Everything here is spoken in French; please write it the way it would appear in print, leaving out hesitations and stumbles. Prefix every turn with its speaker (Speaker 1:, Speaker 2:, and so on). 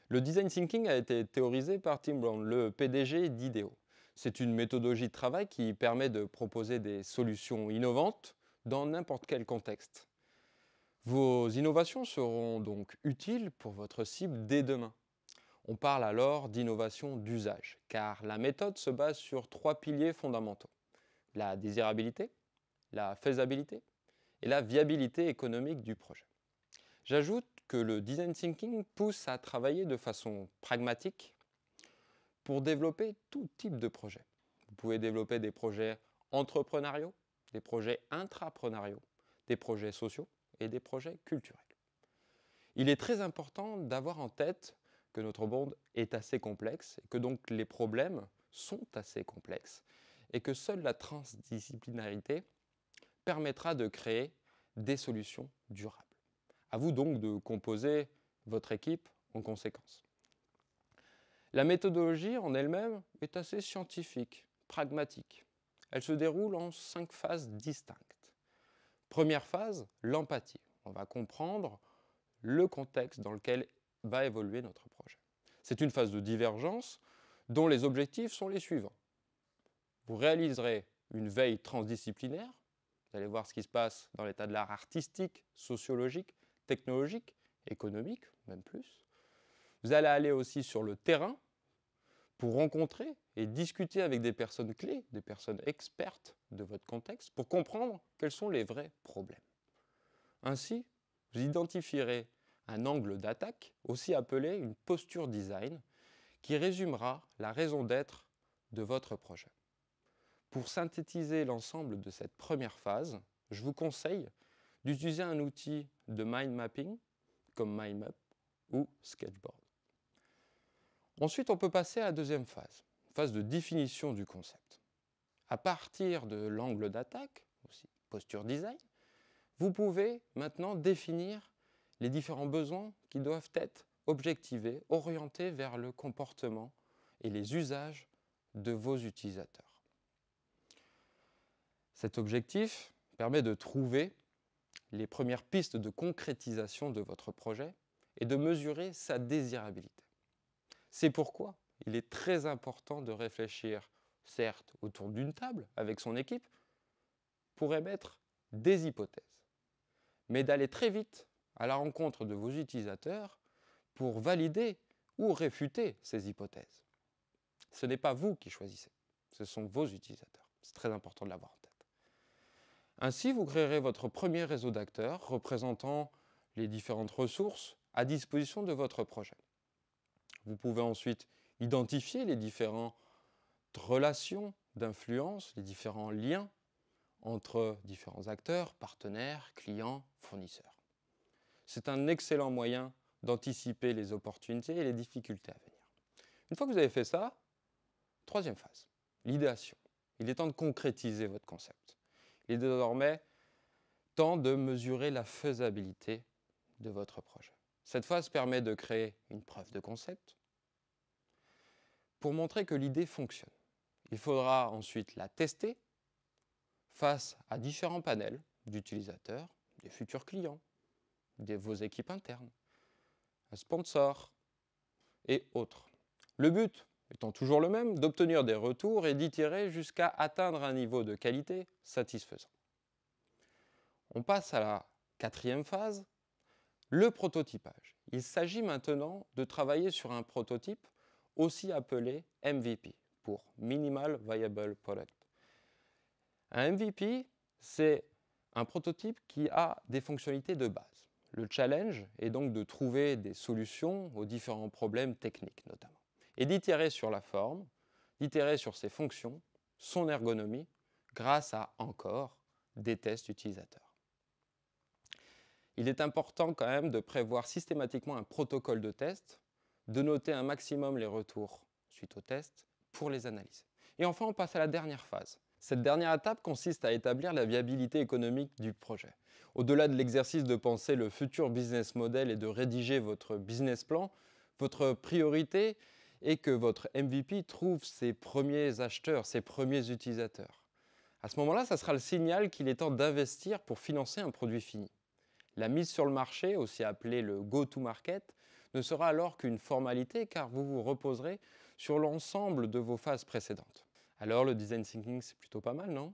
Speaker 1: Le design thinking a été théorisé par Tim Brown, le PDG d'IDEO. C'est une méthodologie de travail qui permet de proposer des solutions innovantes dans n'importe quel contexte. Vos innovations seront donc utiles pour votre cible dès demain. On parle alors d'innovation d'usage, car la méthode se base sur trois piliers fondamentaux: la désirabilité, la faisabilité et la viabilité économique du projet. J'ajoute que le design thinking pousse à travailler de façon pragmatique pour développer tout type de projet. Vous pouvez développer des projets entrepreneuriaux, des projets intrapreneuriaux, des projets sociaux et des projets culturels. Il est très important d'avoir en tête que notre monde est assez complexe et que donc les problèmes sont assez complexes et que seule la transdisciplinarité permettra de créer des solutions durables. À vous donc de composer votre équipe en conséquence. La méthodologie en elle-même est assez scientifique, pragmatique. Elle se déroule en 5 phases distinctes. Première phase, l'empathie. On va comprendre le contexte dans lequel va évoluer notre projet. C'est une phase de divergence dont les objectifs sont les suivants. Vous réaliserez une veille transdisciplinaire. Vous allez voir ce qui se passe dans l'état de l'art artistique, sociologique, technologique, économique, même plus. Vous allez aller aussi sur le terrain pour rencontrer et discuter avec des personnes clés, des personnes expertes de votre contexte, pour comprendre quels sont les vrais problèmes. Ainsi, vous identifierez un angle d'attaque, aussi appelé une posture design, qui résumera la raison d'être de votre projet. Pour synthétiser l'ensemble de cette première phase, je vous conseille d'utiliser un outil de mind mapping comme MindMap ou Sketchboard. Ensuite, on peut passer à la deuxième phase de définition du concept. À partir de l'angle d'attaque, aussi posture design, vous pouvez maintenant définir les différents besoins qui doivent être objectivés, orientés vers le comportement et les usages de vos utilisateurs. Cet objectif permet de trouver les premières pistes de concrétisation de votre projet et de mesurer sa désirabilité. C'est pourquoi il est très important de réfléchir, certes, autour d'une table avec son équipe, pour émettre des hypothèses, mais d'aller très vite à la rencontre de vos utilisateurs pour valider ou réfuter ces hypothèses. Ce n'est pas vous qui choisissez, ce sont vos utilisateurs. C'est très important de l'avoir en tête. Ainsi, vous créerez votre premier réseau d'acteurs représentant les différentes ressources à disposition de votre projet. Vous pouvez ensuite identifier les différentes relations d'influence, les différents liens entre différents acteurs, partenaires, clients, fournisseurs. C'est un excellent moyen d'anticiper les opportunités et les difficultés à venir. Une fois que vous avez fait ça, troisième phase, l'idéation. Il est temps de concrétiser votre concept. Il est désormais temps de mesurer la faisabilité de votre projet. Cette phase permet de créer une preuve de concept pour montrer que l'idée fonctionne. Il faudra ensuite la tester face à différents panels d'utilisateurs, des futurs clients, de vos équipes internes, un sponsor et autres. Le but étant toujours le même, d'obtenir des retours et d'itérer jusqu'à atteindre un niveau de qualité satisfaisant. On passe à la quatrième phase, le prototypage. Il s'agit maintenant de travailler sur un prototype aussi appelé MVP, pour Minimal Viable Product. Un MVP, c'est un prototype qui a des fonctionnalités de base. Le challenge est donc de trouver des solutions aux différents problèmes techniques notamment, et d'itérer sur la forme, d'itérer sur ses fonctions, son ergonomie, grâce à encore des tests utilisateurs. Il est important quand même de prévoir systématiquement un protocole de test, de noter un maximum les retours suite au test pour les analyser. Et enfin, on passe à la dernière phase. Cette dernière étape consiste à établir la viabilité économique du projet. Au-delà de l'exercice de penser le futur business model et de rédiger votre business plan, votre priorité est que votre MVP trouve ses premiers acheteurs, ses premiers utilisateurs. À ce moment-là, ça sera le signal qu'il est temps d'investir pour financer un produit fini. La mise sur le marché, aussi appelée le go-to-market, ne sera alors qu'une formalité car vous vous reposerez sur l'ensemble de vos phases précédentes. Alors le design thinking, c'est plutôt pas mal, non?